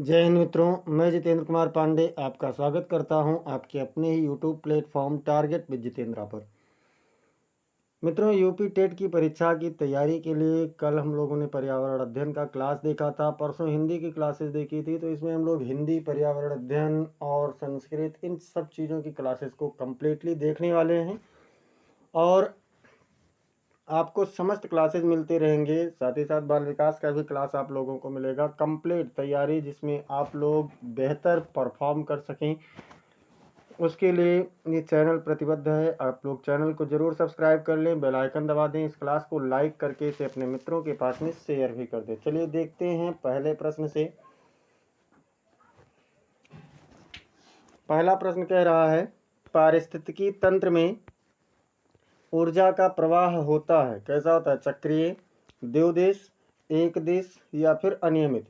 जय हिंद मित्रों, मैं जितेंद्र कुमार पांडे आपका स्वागत करता हूं आपके अपने ही YouTube platform target with Jitendra पर। मित्रों, यूपी टेट की परीक्षा की तैयारी के लिए कल हम लोगों ने पर्यावरण अध्ययन का क्लास देखा था। परसों हिंदी की क्लासेस देखी थी। तो इसमें हम लोग हिंदी, पर्यावरण अध्ययन और संस्कृत, इन सब चीज़ों की क्लासेस को कम्प्लीटली देखने वाले हैं और आपको समस्त क्लासेस मिलते रहेंगे। साथ ही साथ बाल विकास का भी क्लास आप लोगों को मिलेगा, कंप्लीट तैयारी जिसमें आप लोग बेहतर परफॉर्म कर सकें। उसके लिए ये चैनल प्रतिबद्ध है। आप लोग चैनल को ज़रूर सब्सक्राइब कर लें, बेल आइकन दबा दें, इस क्लास को लाइक करके इसे अपने मित्रों के पास में शेयर भी कर दें। चलिए देखते हैं पहले प्रश्न से। पहला प्रश्न कह रहा है, पारिस्थितिकी तंत्र में ऊर्जा का प्रवाह होता है, कैसा होता है? चक्रीय, द्विदिश, एक दिश या फिर अनियमित।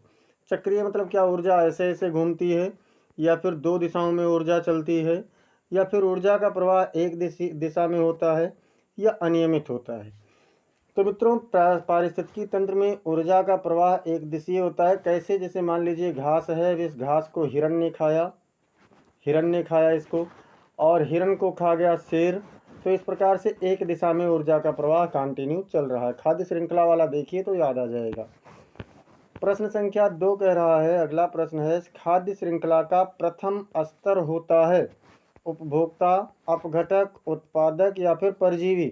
चक्रीय मतलब क्या? ऊर्जा ऐसे ऐसे घूमती है, या फिर दो दिशाओं में ऊर्जा चलती है, या फिर ऊर्जा का प्रवाह एक दिशा में होता है, या अनियमित होता है। तो मित्रों, पारिस्थितिकी तंत्र में ऊर्जा का प्रवाह एक दिशीय होता है। कैसे? जैसे मान लीजिए घास है, इस घास को हिरण ने खाया इसको, और हिरण को खा गया शेर। तो इस प्रकार से एक दिशा में ऊर्जा का प्रवाह कंटिन्यू चल रहा है। खाद्य श्रृंखला वाला देखिए तो याद आ जाएगा। प्रश्न संख्या 2 कह रहा है, अगला प्रश्न है, खाद्य श्रृंखला का प्रथम स्तर होता है उपभोक्ता, अपघटक, उत्पादक या फिर परजीवी।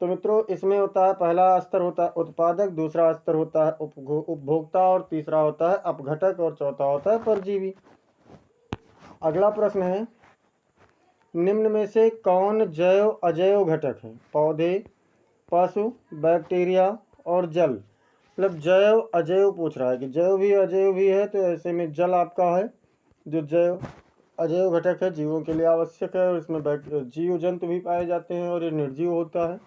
तो मित्रों, इसमें होता है, पहला स्तर होता है उत्पादक, दूसरा स्तर होता है उपभोक्ता, और तीसरा होता है अपघटक, और चौथा होता है परजीवी। अगला प्रश्न है, निम्न में से कौन जैव अजैव घटक है? पौधे, पशु, बैक्टीरिया और जल। मतलब जैव अजैव पूछ रहा है कि जैव भी अजैव भी है, तो ऐसे में जल आपका है जो जैव अजैव घटक है, जीवों के लिए आवश्यक है, और इसमें जीव जंतु भी पाए जाते हैं और ये निर्जीव होता है।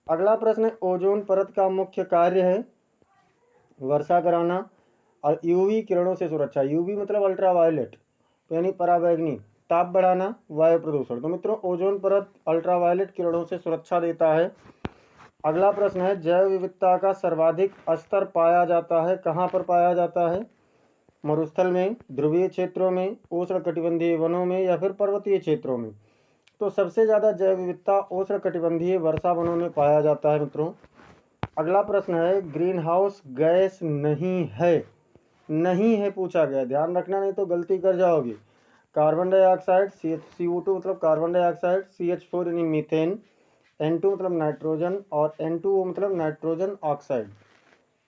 अगला प्रश्न है, ओजोन परत का मुख्य कार्य है वर्षा कराना और यूवी किरणों से सुरक्षा। यूवी मतलब अल्ट्रावायलेट यानी पराबैंगनी, ताप बढ़ाना, वायु प्रदूषण। तो मित्रों, ओजोन परत अल्ट्रावायलेट किरणों से सुरक्षा देता है। अगला प्रश्न है, जैव विविधता का सर्वाधिक स्तर पाया जाता है, कहाँ पर पाया जाता है? मरुस्थल में, ध्रुवीय क्षेत्रों में, उष्णकटिबंधीय वनों में या फिर पर्वतीय क्षेत्रों में। तो सबसे ज़्यादा जैव विविधता उष्णकटिबंधीय वर्षा वनों में पाया जाता है मित्रों। अगला प्रश्न है, ग्रीन हाउस गैस नहीं है पूछा गया, ध्यान रखना नहीं तो गलती कर जाओगे। कार्बन डाइऑक्साइड CO2 मतलब कार्बन डाइऑक्साइड, CH4 यानी मीथेन, N2 मतलब नाइट्रोजन, और N2O मतलब नाइट्रोजन ऑक्साइड।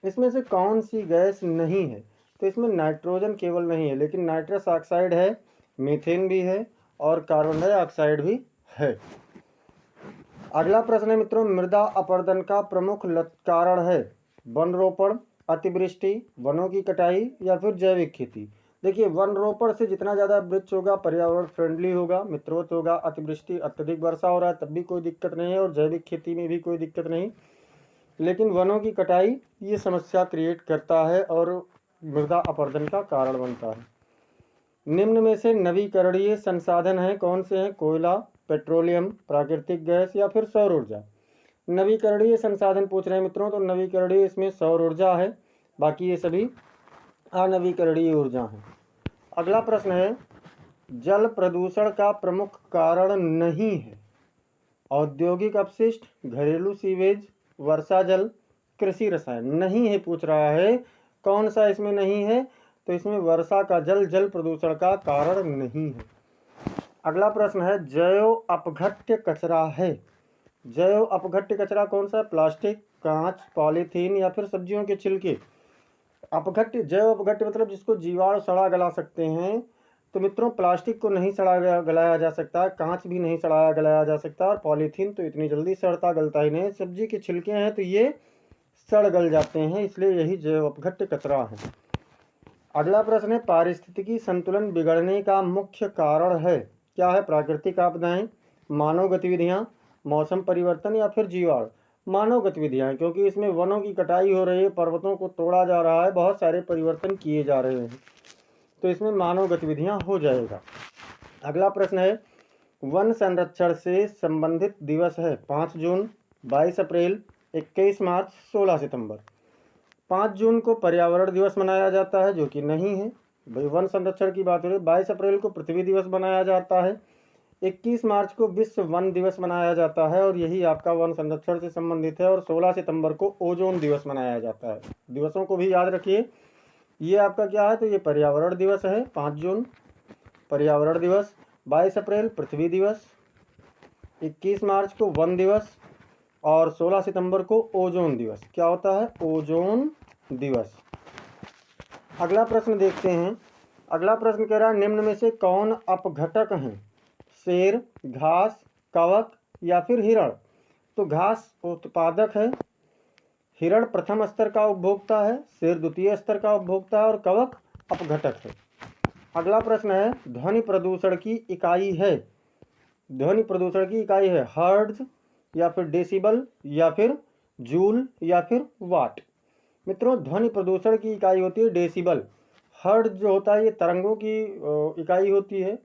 इसमें से कौन सी गैस नहीं है? तो इसमें नाइट्रोजन केवल नहीं है, लेकिन नाइट्रस ऑक्साइड है, मीथेन भी है और कार्बन डाइऑक्साइड भी है। अगला प्रश्न है मित्रों, मृदा अपरदन का प्रमुख कारण है वन रोपण, अतिवृष्टि, वनों की कटाई या फिर जैविक खेती। देखिए, वन रोपण से जितना ज़्यादा वृक्ष होगा पर्यावरण फ्रेंडली होगा, मित्रोत होगा। अतिवृष्टि, अत्यधिक वर्षा हो रहा है तब भी कोई दिक्कत नहीं है, और जैविक खेती में भी कोई दिक्कत नहीं। लेकिन वनों की कटाई ये समस्या क्रिएट करता है और मृदा अपरदन का कारण बनता है। निम्न में से नवीकरणीय संसाधन हैं, कौन से हैं? कोयला, पेट्रोलियम, प्राकृतिक गैस या फिर सौर ऊर्जा। नवीकरणीय संसाधन पूछ रहे हैं मित्रों, तो नवीकरणीय इसमें सौर ऊर्जा है, बाकी ये सभी अनवीकरणीय ऊर्जा है। अगला प्रश्न है, जल प्रदूषण का प्रमुख कारण नहीं है औद्योगिक अपशिष्ट, घरेलू सीवेज, वर्षा जल, कृषि रसायन। नहीं है पूछ रहा है, कौन सा इसमें नहीं है? तो इसमें वर्षा का जल प्रदूषण का कारण नहीं है। अगला प्रश्न है, जैव अपघट्य कचरा है। जैव अपघट्य कचरा कौन सा है? प्लास्टिक, कांच, पॉलीथीन या फिर सब्जियों के छिलके। अपघट्य, जैव अपघट्य मतलब जिसको जीवाणु सड़ा गला सकते हैं। तो मित्रों, प्लास्टिक को नहीं सड़ा गलाया जा सकता, कांच भी नहीं सड़ाया गलाया जा सकता, और पॉलीथीन तो इतनी जल्दी सड़ता गलता ही नहीं। सब्जी के छिलके हैं तो ये सड़ गल जाते हैं, इसलिए यही जैव अपघट्य कचरा है। अगला प्रश्न है, पारिस्थितिकी संतुलन बिगड़ने का मुख्य कारण है, क्या है? प्राकृतिक आपदाएं, मानव गतिविधियां, मौसम परिवर्तन या फिर जीवाणु। मानव गतिविधियां, क्योंकि इसमें वनों की कटाई हो रही है, पर्वतों को तोड़ा जा रहा है, बहुत सारे परिवर्तन किए जा रहे हैं, तो इसमें मानव गतिविधियां हो जाएगा। अगला प्रश्न है, वन संरक्षण से संबंधित दिवस है 5 जून, 22 अप्रैल, 21 मार्च, 16 सितंबर। 5 जून को पर्यावरण दिवस मनाया जाता है, जो कि नहीं है। भाई वन संरक्षण की बात हो रही है। 22 अप्रैल को पृथ्वी दिवस मनाया जाता है। 21 मार्च को विश्व वन दिवस मनाया जाता है और यही आपका वन संरक्षण से संबंधित है। और 16 सितंबर को ओजोन दिवस मनाया जाता है। दिवसों को भी याद रखिए। ये आपका क्या है, तो ये पर्यावरण दिवस है। 5 जून पर्यावरण दिवस, 22 अप्रैल पृथ्वी दिवस, 21 मार्च को वन दिवस और 16 सितंबर को ओजोन दिवस। क्या होता है, ओजोन दिवस। अगला प्रश्न देखते हैं। अगला प्रश्न कह रहा है निम्न में से कौन अपघटक हैं, शेर, घास, कवक या फिर हिरण। तो घास उत्पादक है, हिरण प्रथम स्तर का उपभोक्ता है, शेर द्वितीय स्तर का उपभोक्ता है और कवक अपघटक है। अगला प्रश्न है ध्वनि प्रदूषण की इकाई है, ध्वनि प्रदूषण की इकाई है हर्ट्ज या फिर डेसिबल या फिर जूल या फिर वाट। मित्रों ध्वनि प्रदूषण की इकाई होती है डेसिबल। हर्ट्ज जो होता है ये तरंगों की इकाई होती है,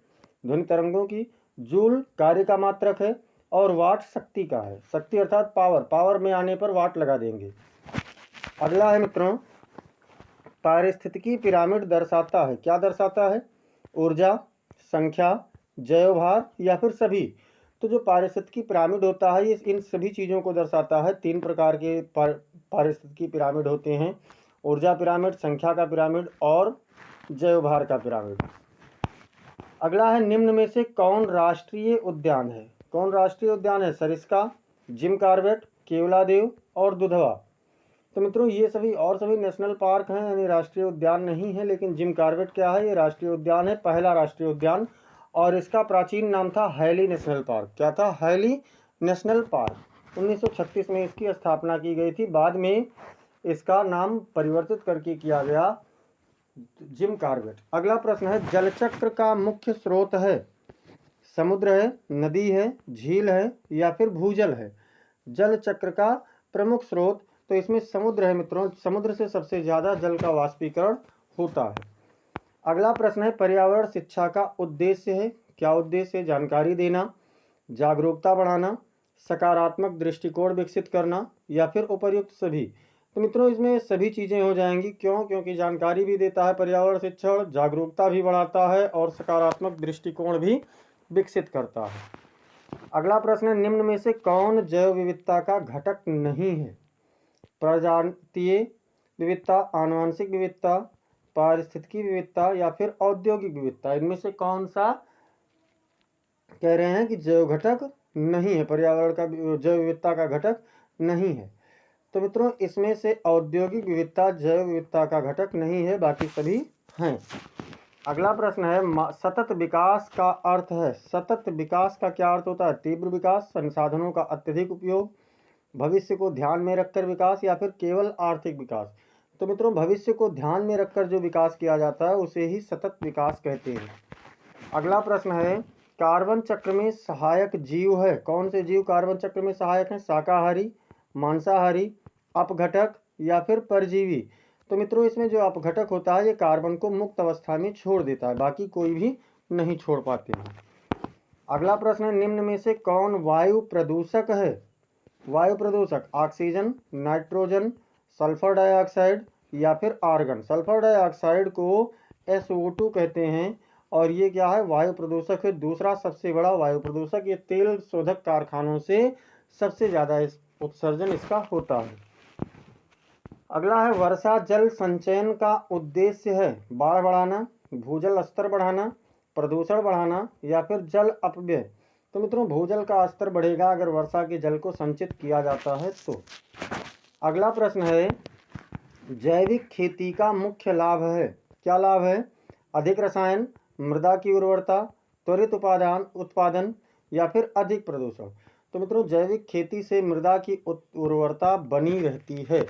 ध्वनि तरंगों की। जूल कार्य का मात्रक है और वाट शक्ति का है, शक्ति अर्थात पावर, पावर में आने पर वाट लगा देंगे। अगला है मित्रों पारिस्थितिकी पिरामिड दर्शाता है, क्या दर्शाता है, ऊर्जा, संख्या, जैवभार या फिर सभी। तो जो पारिस्थितिकी पिरामिड होता है ये इन सभी चीज़ों को दर्शाता है। 3 प्रकार के पारिस्थितिकी पिरामिड होते हैं, ऊर्जा पिरामिड, संख्या का पिरामिड और जैवभार का पिरामिड। अगला है निम्न में से कौन राष्ट्रीय उद्यान है, कौन राष्ट्रीय उद्यान है, सरिस्का, जिम कॉर्बेट, केवलादेव और दुधवा। तो मित्रों ये सभी और सभी नेशनल पार्क हैं, यानी राष्ट्रीय उद्यान नहीं है। लेकिन जिम कॉर्बेट क्या है, ये राष्ट्रीय उद्यान है, पहला राष्ट्रीय उद्यान। और इसका प्राचीन नाम था हैली नेशनल पार्क। क्या था, हैली नेशनल पार्क। 1936 में इसकी स्थापना की गई थी, बाद में इसका नाम परिवर्तित करके किया गया जिम कॉर्बेट। अगला प्रश्न है जलचक्र का मुख्य स्रोत है, समुद्र है, नदी है, झील है या फिर भूजल है। जल चक्र का प्रमुख स्रोत, तो इसमें समुद्र है मित्रों, समुद्र से सबसे ज़्यादा जल का वाष्पीकरण होता है। अगला प्रश्न है पर्यावरण शिक्षा का उद्देश्य है, क्या उद्देश्य है, जानकारी देना, जागरूकता बढ़ाना, सकारात्मक दृष्टिकोण विकसित करना या फिर उपर्युक्त सभी। तो मित्रों इसमें सभी चीज़ें हो जाएंगी, क्यों, क्योंकि जानकारी भी देता है पर्यावरण शिक्षण, जागरूकता भी बढ़ाता है और सकारात्मक दृष्टिकोण भी विकसित करता है। अगला प्रश्न है निम्न में से कौन जैव विविधता का घटक नहीं है, प्रजातीय विविधता, आनुवंशिक विविधता, पारिस्थितिकी विविधता या फिर औद्योगिक विविधता। इनमें से कौन सा कह रहे हैं कि जैव घटक नहीं है, पर्यावरण का जैव विविधता का घटक नहीं है। तो मित्रों इसमें से औद्योगिक विविधता जैव विविधता का घटक नहीं है, बाकी सभी हैं। अगला प्रश्न है सतत विकास का अर्थ है, सतत विकास का क्या अर्थ होता है, तीव्र विकास, संसाधनों का अत्यधिक उपयोग, भविष्य को ध्यान में रखकर विकास या फिर केवल आर्थिक विकास। तो मित्रों भविष्य को ध्यान में रखकर जो विकास किया जाता है उसे ही सतत विकास कहते हैं। अगला प्रश्न है कार्बन चक्र में सहायक जीव है, कौन से जीव कार्बन चक्र में सहायक हैं, शाकाहारी, मांसाहारी, अपघटक या फिर परजीवी। तो मित्रों इसमें जो अपघटक होता है ये कार्बन को मुक्त अवस्था में छोड़ देता है, बाकी कोई भी नहीं छोड़ पाते हैं। अगला प्रश्न है निम्न में से कौन वायु प्रदूषक है, वायु प्रदूषक, ऑक्सीजन, नाइट्रोजन, सल्फर डाइऑक्साइड या फिर आर्गन। सल्फर डाइऑक्साइड को SO2 कहते हैं और ये क्या है, वायु प्रदूषक है, दूसरा सबसे बड़ा वायु प्रदूषक। ये तेल शोधक कारखानों से सबसे ज़्यादा उत्सर्जन इसका होता है। अगला है वर्षा जल संचयन का उद्देश्य है बाढ़ बढ़ाना, भूजल स्तर बढ़ाना, प्रदूषण बढ़ाना या फिर जल अपव्यय। तो मित्रों भूजल का स्तर बढ़ेगा अगर वर्षा के जल को संचित किया जाता है तो। अगला प्रश्न है जैविक खेती का मुख्य लाभ है, क्या लाभ है, अधिक रसायन, मृदा की उर्वरता, त्वरित उत्पादन या फिर अधिक प्रदूषण। तो मित्रों जैविक खेती से मृदा की उर्वरता बनी रहती है।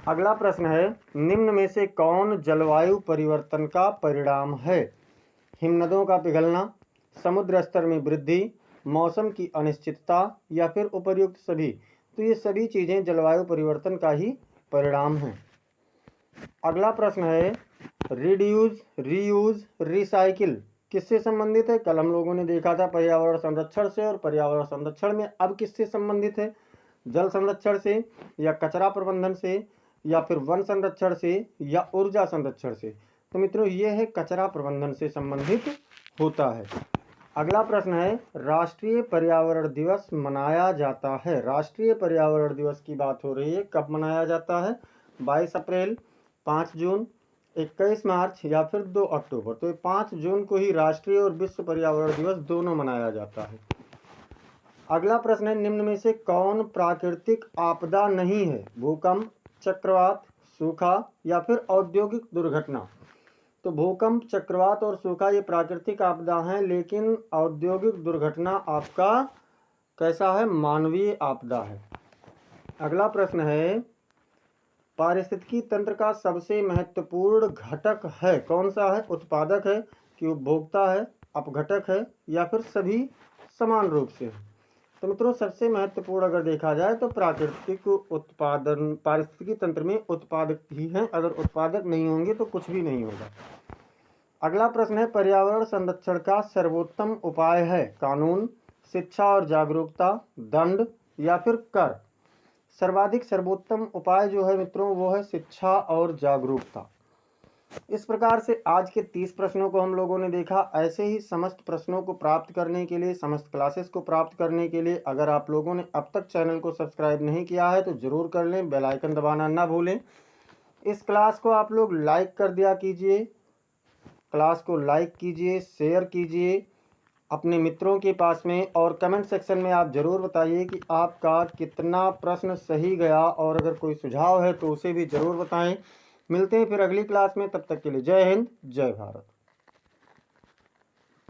अगला प्रश्न है निम्न में से कौन जलवायु परिवर्तन का परिणाम है, हिमनदों का पिघलना, समुद्र स्तर में वृद्धि, मौसम की अनिश्चितता या फिर उपर्युक्त सभी। तो ये सभी चीज़ें जलवायु परिवर्तन का ही परिणाम हैं। अगला प्रश्न है रिड्यूस, रीयूज, रिसाइकिल किससे संबंधित है, कल हम लोगों ने देखा था पर्यावरण संरक्षण से, और पर्यावरण संरक्षण में अब किससे संबंधित है, जल संरक्षण से या कचरा प्रबंधन से या फिर वन संरक्षण से या ऊर्जा संरक्षण से? तो मित्रों ये है कचरा प्रबंधन से संबंधित होता है। अगला प्रश्न है, राष्ट्रीय पर्यावरण दिवस मनाया जाता है। राष्ट्रीय पर्यावरण दिवस की बात हो रही है, कब मनाया जाता है? 22 अप्रैल, 5 जून, 21 मार्च या फिर 2 अक्टूबर। तो 5 जून को ही राष्ट्रीय और विश्व पर्यावरण दिवस दोनों मनाया जाता है। अगला प्रश्न है, निम्न में से कौन प्राकृतिक आपदा नहीं है? भूकंप, चक्रवात, सूखा या फिर औद्योगिक दुर्घटना? तो भूकंप, चक्रवात और सूखा ये प्राकृतिक आपदा हैं, लेकिन औद्योगिक दुर्घटना आपका कैसा है? मानवीय आपदा है। अगला प्रश्न है, पारिस्थितिकी तंत्र का सबसे महत्वपूर्ण घटक है? कौन सा है? उत्पादक है कि उपभोक्ता है, अपघटक है या फिर सभी समान रूप से है? तो मित्रों सबसे महत्वपूर्ण अगर देखा जाए तो प्राकृतिक उत्पादन पारिस्थितिकी तंत्र में उत्पादक ही हैं। अगर उत्पादक नहीं होंगे तो कुछ भी नहीं होगा। अगला प्रश्न है, पर्यावरण संरक्षण का सर्वोत्तम उपाय है? कानून, शिक्षा और जागरूकता, दंड या फिर कर? सर्वाधिक सर्वोत्तम उपाय जो है मित्रों वो है शिक्षा और जागरूकता। इस प्रकार से आज के 30 प्रश्नों को हम लोगों ने देखा। ऐसे ही समस्त प्रश्नों को प्राप्त करने के लिए, समस्त क्लासेस को प्राप्त करने के लिए अगर आप लोगों ने अब तक चैनल को सब्सक्राइब नहीं किया है तो ज़रूर कर लें, बेल आइकन दबाना ना भूलें। इस क्लास को आप लोग लाइक कर दिया कीजिए, क्लास को लाइक कीजिए, शेयर कीजिए अपने मित्रों के पास में, और कमेंट सेक्शन में आप ज़रूर बताइए कि आपका कितना प्रश्न सही गया, और अगर कोई सुझाव है तो उसे भी ज़रूर बताएं। मिलते हैं फिर अगली क्लास में, तब तक के लिए जय हिंद, जय भारत।